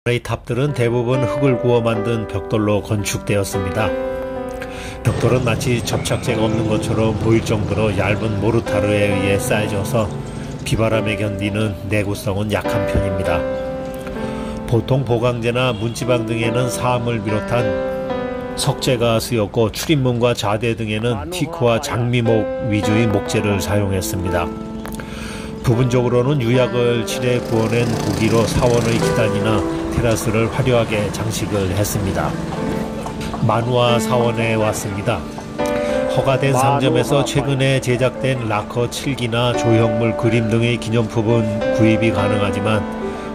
의 탑들은 대부분 흙을 구워 만든 벽돌로 건축되었습니다. 벽돌은 마치 접착제가 없는 것처럼 보일 정도로 얇은 모르타르에 의해 쌓여져서 비바람에 견디는 내구성은 약한 편입니다. 보통 보강재나 문지방 등에는 사암을 비롯한 석재가 쓰였고 출입문과 좌대 등에는 티크와 장미목 위주의 목재를 사용했습니다. 부분적으로는 유약을 칠해 구워낸 부기로 사원의 기단이나 테라스를 화려하게 장식을 했습니다. 만우아 사원에 왔습니다. 허가된 상점에서 최근에 제작된 라커 칠기나 조형물 그림 등의 기념품은 구입이 가능하지만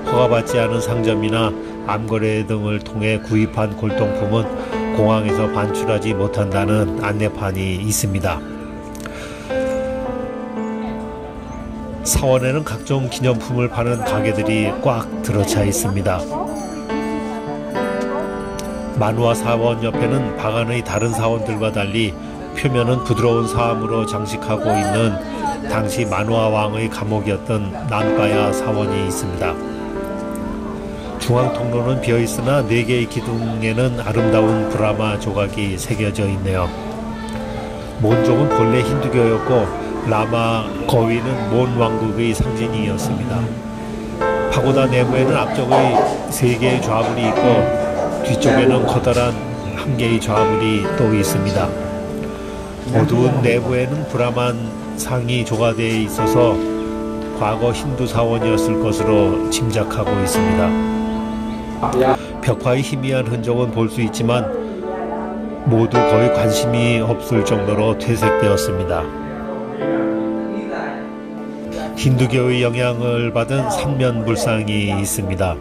허가받지 않은 상점이나 암거래 등을 통해 구입한 골동품은 공항에서 반출하지 못한다는 안내판이 있습니다. 사원에는 각종 기념품을 파는 가게들이 꽉 들어차 있습니다. 만우아 사원 옆에는 바간의 다른 사원들과 달리 표면은 부드러운 사암으로 장식하고 있는 당시 만우아 왕의 감옥이었던 남가야 사원이 있습니다. 중앙 통로는 비어있으나 4개의 기둥에는 아름다운 브라마 조각이 새겨져 있네요. 몬족은 본래 힌두교였고 라마 거위는 몬 왕국의 상징이었습니다. 파고다 내부에는 앞쪽의 3개의 좌불이 있고 뒤쪽에는 커다란 1개의 좌불이 또 있습니다. 어두운 내부에는 브라만 상이 조각되어 있어서 과거 힌두 사원이었을 것으로 짐작하고 있습니다. 벽화의 희미한 흔적은 볼 수 있지만 모두 거의 관심이 없을 정도로 퇴색되었습니다. 힌두교의 영향을 받은 삼면불상이 있습니다.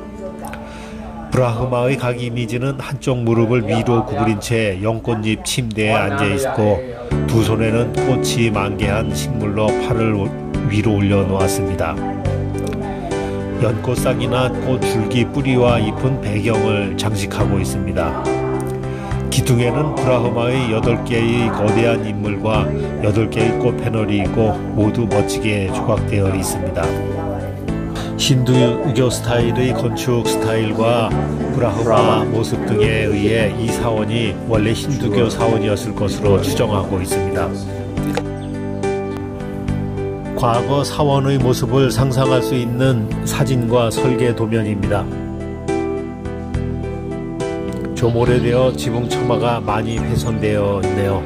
브라흐마의 각 이미지는 한쪽 무릎을 위로 구부린 채 연꽃잎 침대에 앉아있고 두 손에는 꽃이 만개한 식물로 팔을 위로 올려놓았습니다. 연꽃상이나 꽃 줄기 뿌리와 잎은 배경을 장식하고 있습니다. 기둥에는 브라흐마의 8개의 거대한 인물과 8개의 꽃 패널이 있고 모두 멋지게 조각되어 있습니다. 힌두교 스타일의 건축 스타일과 브라흐마 모습 등에 의해 이 사원이 원래 힌두교 사원이었을 것으로 추정하고 있습니다. 과거 사원의 모습을 상상할 수 있는 사진과 설계 도면입니다. 좀 오래되어 지붕 처마가 많이 훼손되어 있네요.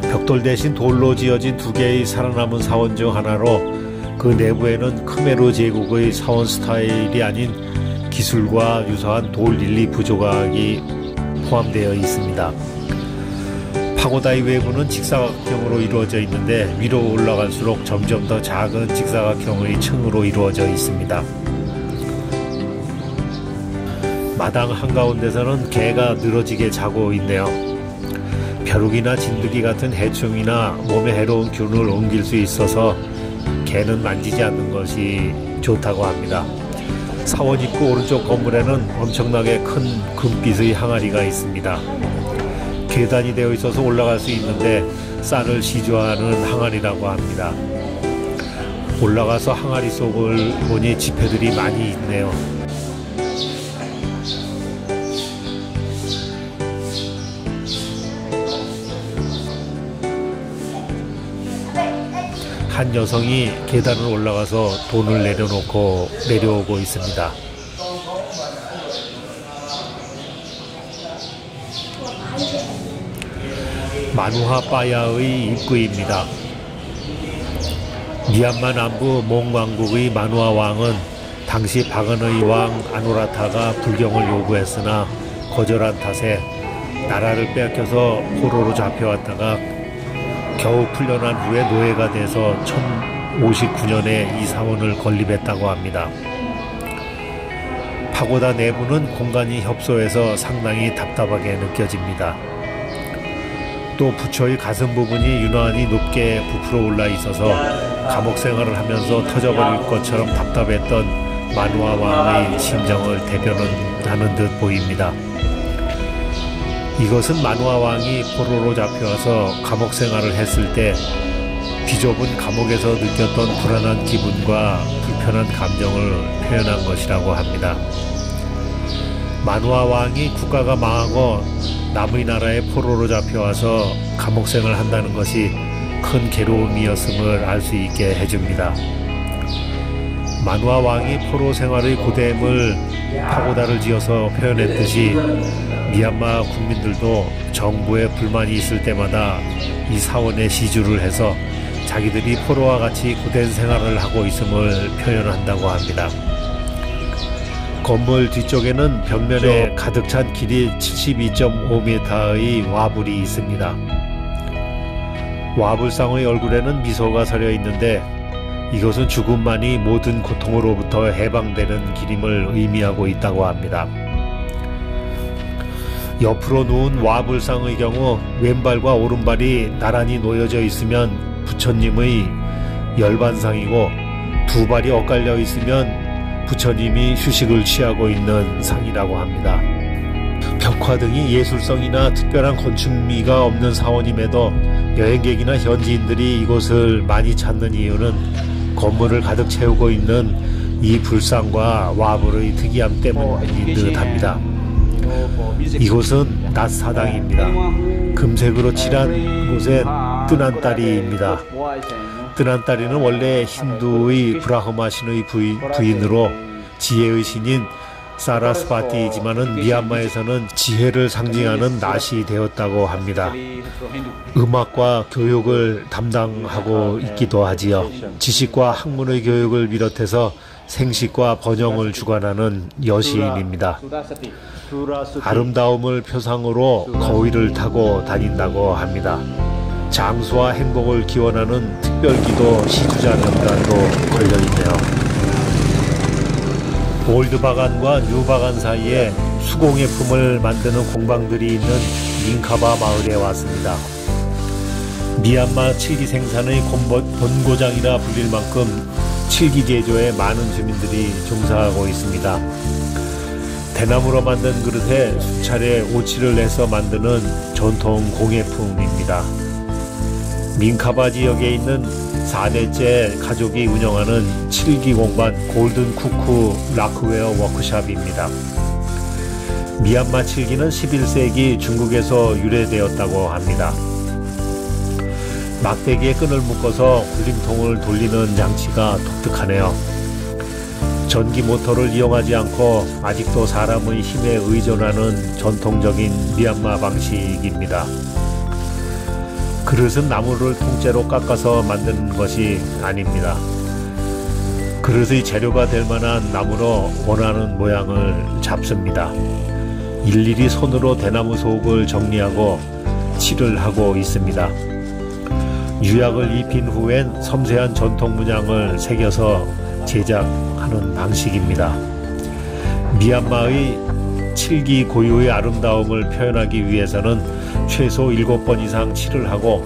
벽돌 대신 돌로 지어진 2개의 살아남은 사원 중 하나로 그 내부에는 크메르 제국의 사원 스타일이 아닌 기술과 유사한 돌 릴리프 조각이 포함되어 있습니다. 파고다의 외부는 직사각형으로 이루어져 있는데 위로 올라갈수록 점점 더 작은 직사각형의 층으로 이루어져 있습니다. 마당 한가운데서는 개가 늘어지게 자고 있네요. 벼룩이나 진드기 같은 해충이나 몸에 해로운 균을 옮길 수 있어서 개는 만지지 않는 것이 좋다고 합니다. 사원 입구 오른쪽 건물에는 엄청나게 큰 금빛의 항아리가 있습니다. 계단이 되어 있어서 올라갈 수 있는데 쌀을 시주하는 항아리라고 합니다. 올라가서 항아리 속을 보니 지폐들이 많이 있네요. 한 여성이 계단을 올라가서 돈을 내려오고 있습니다. 만우아 빠야의 입구입니다. 미얀마 남부 몽 왕국의 만우아 왕은 당시 바간의 왕 아누라타가 불경을 요구했으나 거절한 탓에 나라를 빼앗겨서 포로로 잡혀왔다가 겨우 풀려난 후에 노예가 돼서 1059년에 이 사원을 건립했다고 합니다. 파고다 내부는 공간이 협소해서 상당히 답답하게 느껴집니다. 또 부처의 가슴 부분이 유난히 높게 부풀어 올라 있어서 감옥 생활을 하면서 터져버릴 것처럼 답답했던 만우아 왕의 심정을 대변하는 듯 보입니다. 이것은 만우아 왕이 포로로 잡혀와서 감옥 생활을 했을 때 비좁은 감옥에서 느꼈던 불안한 기분과 불편한 감정을 표현한 것이라고 합니다. 만화 왕이 국가가 망하고 남의 나라에 포로로 잡혀와서 감옥생을 한다는 것이 큰 괴로움이었음을 알 수 있게 해줍니다. 만화 왕이 포로 생활의 고됨을 파고다를 지어서 표현했듯이 미얀마 국민들도 정부에 불만이 있을 때마다 이 사원에 시주를 해서 자기들이 포로와 같이 고된 생활을 하고 있음을 표현한다고 합니다. 건물 뒤쪽에는 벽면에 가득 찬 길이 72.5m의 와불이 있습니다. 와불상의 얼굴에는 미소가 서려 있는데 이것은 죽음만이 모든 고통으로부터 해방되는 길임을 의미하고 있다고 합니다. 옆으로 누운 와불상의 경우 왼발과 오른발이 나란히 놓여져 있으면 부처님의 열반상이고 두 발이 엇갈려 있으면 부처님이 휴식을 취하고 있는 상이라고 합니다. 벽화 등이 예술성이나 특별한 건축미가 없는 사원임에도 여행객이나 현지인들이 이곳을 많이 찾는 이유는 건물을 가득 채우고 있는 이 불상과 와불의 특이함 때문인 듯 합니다. 이곳은 낮사당입니다. 금색으로 칠한 곳에 뜨난다리입니다. 뜨난다리는 원래 힌두의 브라흐마 신의 부인으로 지혜의 신인 사라스바티이지만은 미얀마에서는 지혜를 상징하는 낫이 되었다고 합니다. 음악과 교육을 담당하고 있기도 하지요. 지식과 학문의 교육을 비롯해서 생식과 번영을 주관하는 여시인입니다. 아름다움을 표상으로 거위를 타고 다닌다고 합니다. 장수와 행복을 기원하는 특별기도 시주자 명단도 걸려있네요. 올드바간과 뉴바간 사이에 수공예품을 만드는 공방들이 있는 밍카바 마을에 왔습니다. 미얀마 칠기 생산의 본고장이라 불릴 만큼 칠기 제조에 많은 주민들이 종사하고 있습니다. 대나무로 만든 그릇에 수차례 오칠을 내서 만드는 전통 공예품입니다. 밍카바 지역에 있는 4대째 가족이 운영하는 칠기 공반 골든 쿠쿠 라크웨어 워크샵입니다. 미얀마 칠기는 11세기 중국에서 유래되었다고 합니다. 막대기에 끈을 묶어서 굴림통을 돌리는 장치가 독특하네요. 전기 모터를 이용하지 않고 아직도 사람의 힘에 의존하는 전통적인 미얀마 방식입니다. 그릇은 나무를 통째로 깎아서 만드는 것이 아닙니다. 그릇의 재료가 될 만한 나무로 원하는 모양을 잡습니다. 일일이 손으로 대나무 속을 정리하고 칠을 하고 있습니다. 유약을 입힌 후엔 섬세한 전통 문양을 새겨서 제작하는 방식입니다. 미얀마의 칠기 고유의 아름다움을 표현하기 위해서는 최소 7번 이상 칠을 하고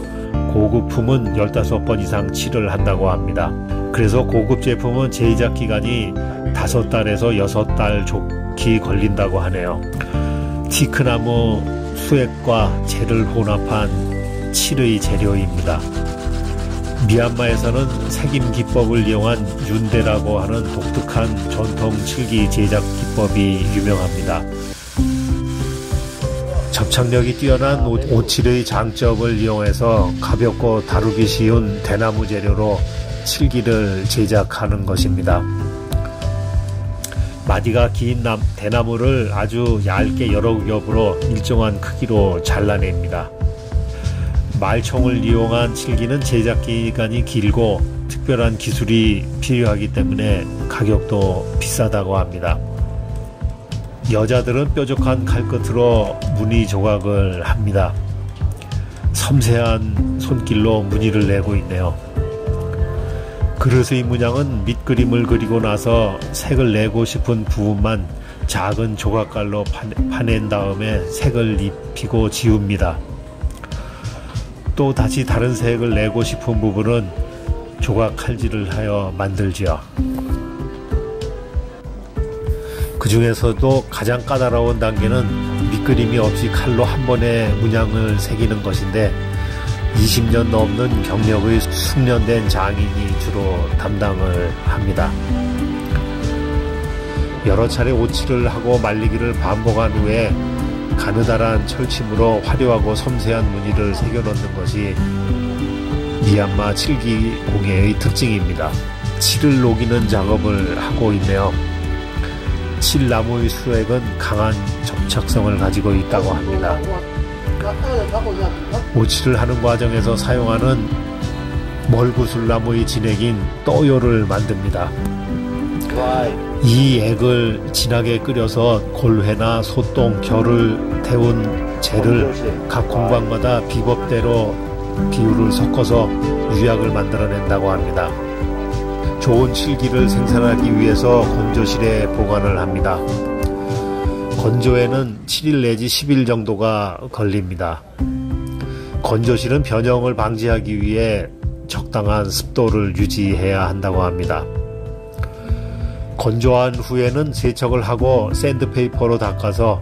고급품은 15번 이상 칠을 한다고 합니다. 그래서 고급 제품은 제작 기간이 5달에서 6달 좋게 걸린다고 하네요. 티크나무 수액과 재를 혼합한 칠의 재료입니다. 미얀마에서는 색임 기법을 이용한 윤대라고 하는 독특한 전통 칠기 제작 기법이 유명합니다. 접착력이 뛰어난 오칠의 장점을 이용해서 가볍고 다루기 쉬운 대나무 재료로 칠기를 제작하는 것입니다. 마디가 긴 대나무를 아주 얇게 여러 겹으로 일정한 크기로 잘라냅니다. 말총을 이용한 칠기는 제작 기간이 길고 특별한 기술이 필요하기 때문에 가격도 비싸다고 합니다. 여자들은 뾰족한 칼끝으로 무늬 조각을 합니다. 섬세한 손길로 무늬를 내고 있네요. 그릇의 문양은 밑그림을 그리고 나서 색을 내고 싶은 부분만 작은 조각깔로 파낸 다음에 색을 입히고 지웁니다. 또 다시 다른 색을 내고 싶은 부분은 조각 칼질을 하여 만들지요. 그 중에서도 가장 까다로운 단계는 밑그림이 없이 칼로 한 번에 문양을 새기는 것인데 20년 넘는 경력의 숙련된 장인이 주로 담당을 합니다. 여러 차례 오칠을 하고 말리기를 반복한 후에 가느다란 철침으로 화려하고 섬세한 무늬를 새겨넣는 것이 미얀마 칠기 공예의 특징입니다. 칠을 녹이는 작업을 하고 있네요. 칠나무의 수액은 강한 접착성을 가지고 있다고 합니다. 오칠을 하는 과정에서 사용하는 멀구슬나무의 진액인 떠요를 만듭니다. 이 액을 진하게 끓여서 골회나 소똥, 결을 태운 재를 각 공방마다 비법대로 비율을 섞어서 유약을 만들어낸다고 합니다. 좋은 칠기를 생산하기 위해서 건조실에 보관을 합니다. 건조에는 7일 내지 10일 정도가 걸립니다. 건조실은 변형을 방지하기 위해 적당한 습도를 유지해야 한다고 합니다. 건조한 후에는 세척을 하고 샌드페이퍼로 닦아서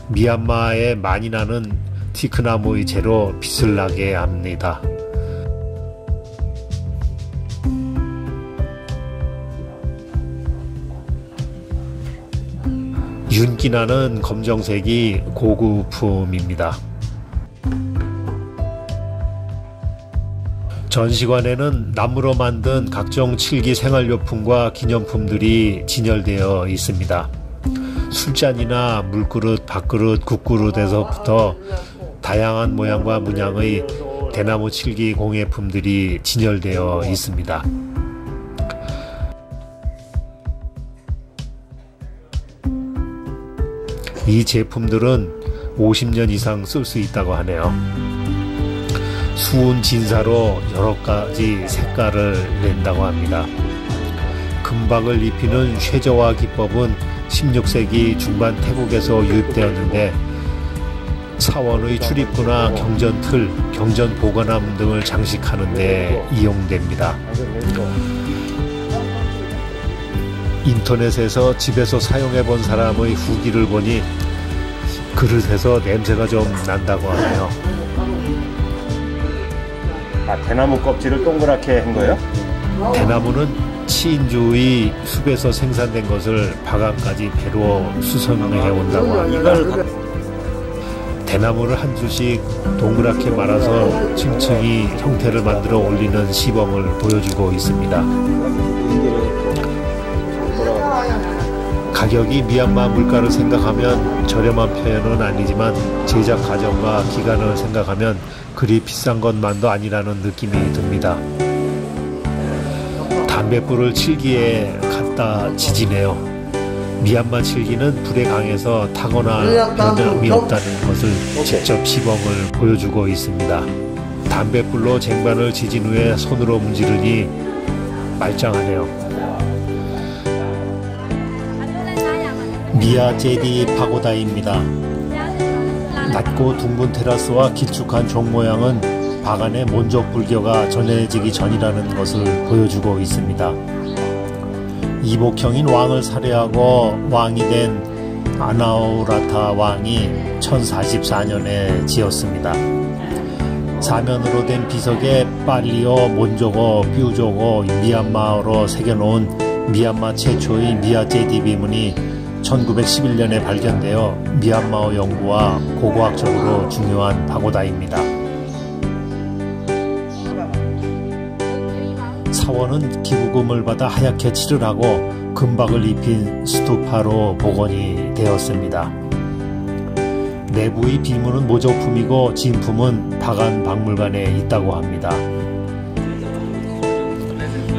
미얀마에 많이 나는 티크나무의 재로 빛을 나게 합니다. 윤기나는 검정색이 고급품입니다. 전시관에는 나무로 만든 각종 칠기 생활용품과 기념품들이 진열되어 있습니다. 술잔이나 물그릇, 밥그릇, 국그릇에서부터 다양한 모양과 문양의 대나무 칠기 공예품들이 진열되어 있습니다. 이 제품들은 50년 이상 쓸 수 있다고 하네요. 수은 진사로 여러 가지 색깔을 낸다고 합니다. 금박을 입히는 쉐저화 기법은 16세기 중반 태국에서 유입되었는데 사원의 출입구나 경전틀, 경전 보관함 등을 장식하는 데 이용됩니다. 인터넷에서 집에서 사용해 본 사람의 후기를 보니 그릇에서 냄새가 좀 난다고 하네요. 아, 대나무 껍질을 동그랗게 한 거예요? 대나무는 치인주의 숲에서 생산된 것을 바강까지 배로 수선해 온다고 합니다. 대나무를 한 줄씩 동그랗게 말아서 층층이 형태를 만들어 올리는 시범을 보여주고 있습니다. 가격이 미얀마 물가를 생각하면 저렴한 편은 아니지만 제작 과정과 기간을 생각하면 그리 비싼 것만도 아니라는 느낌이 듭니다. 담뱃불을 칠기에 갖다 지지네요. 미얀마 칠기는 불에 강해서 타거나 변함이 없다는 것을 직접 시범을 보여주고 있습니다. 담뱃불로 쟁반을 지진 후에 손으로 문지르니 말짱하네요. 미아 제디 파고다입니다. 낮고 둥근 테라스와 길쭉한 종 모양은 바간의 몬족 불교가 전해지기 전이라는 것을 보여주고 있습니다. 이복형인 왕을 살해하고 왕이 된 아나우라타 왕이 1044년에 지었습니다. 사면으로 된 비석에 빨리오, 몬조고, 뾰조고, 미얀마어로 새겨놓은 미얀마 최초의 미아 제디 비문이 1911년에 발견되어 미얀마어 연구와 고고학적으로 중요한 파고다입니다. 사원은 기부금을 받아 하얗게 칠을 하고 금박을 입힌 스투파로 복원이 되었습니다. 내부의 비문은 모조품이고 진품은 바간 박물관에 있다고 합니다.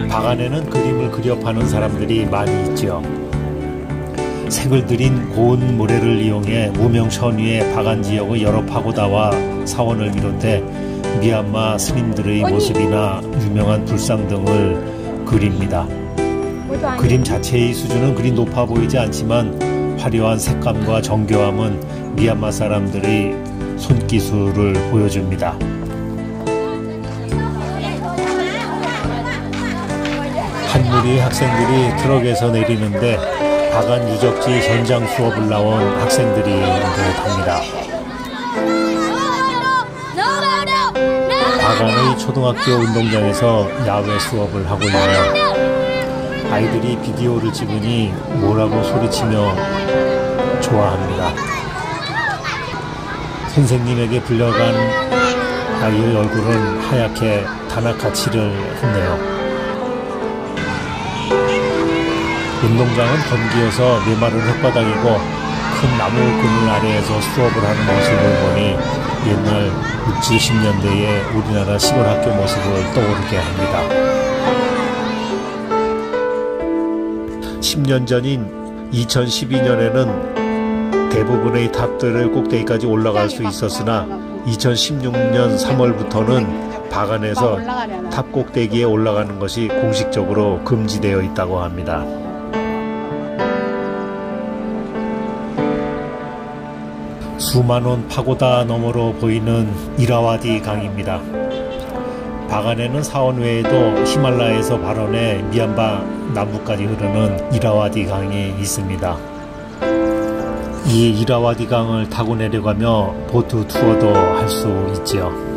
바간에는 그림을 그려 파는 사람들이 많이 있죠. 색을 들인 고운 모래를 이용해 무명 천위의 바간 지역의 여러 파고다와 사원을 비롯해 미얀마 스님들의 모습이나 유명한 불상 등을 그립니다. 그림 자체의 수준은 그리 높아 보이지 않지만 화려한 색감과 정교함은 미얀마 사람들의 손기술을 보여줍니다. 한 무리의 학생들이 트럭에서 내리는데 바간 유적지 현장 수업을 나온 학생들이 합니다. 바간의 초등학교 운동장에서 야외 수업을 하고 있네요. 아이들이 비디오를 찍으니 뭐라고 소리치며 좋아합니다. 선생님에게 불려간 아이의 얼굴은 하얗게 다나카치를 했네요. 운동장은 번기여서 메마른 흙바닥이고 큰 나무 그늘 아래에서 수업을 하는 모습을 보니 옛날 60, 70년대의 우리나라 시골 학교 모습을 떠오르게 합니다. 10년 전인 2012년에는 대부분의 탑들을 꼭대기까지 올라갈 수 있었으나 2016년 3월부터는 바간에서 탑 꼭대기에 올라가는 것이 공식적으로 금지되어 있다고 합니다. 수만원 파고다 너머로 보이는 이라와디 강입니다. 바간에는 사원 외에도 히말라야에서 발원해 미얀마 남부까지 흐르는 이라와디 강이 있습니다. 이 이라와디 강을 타고 내려가며 보트 투어도 할 수 있지요.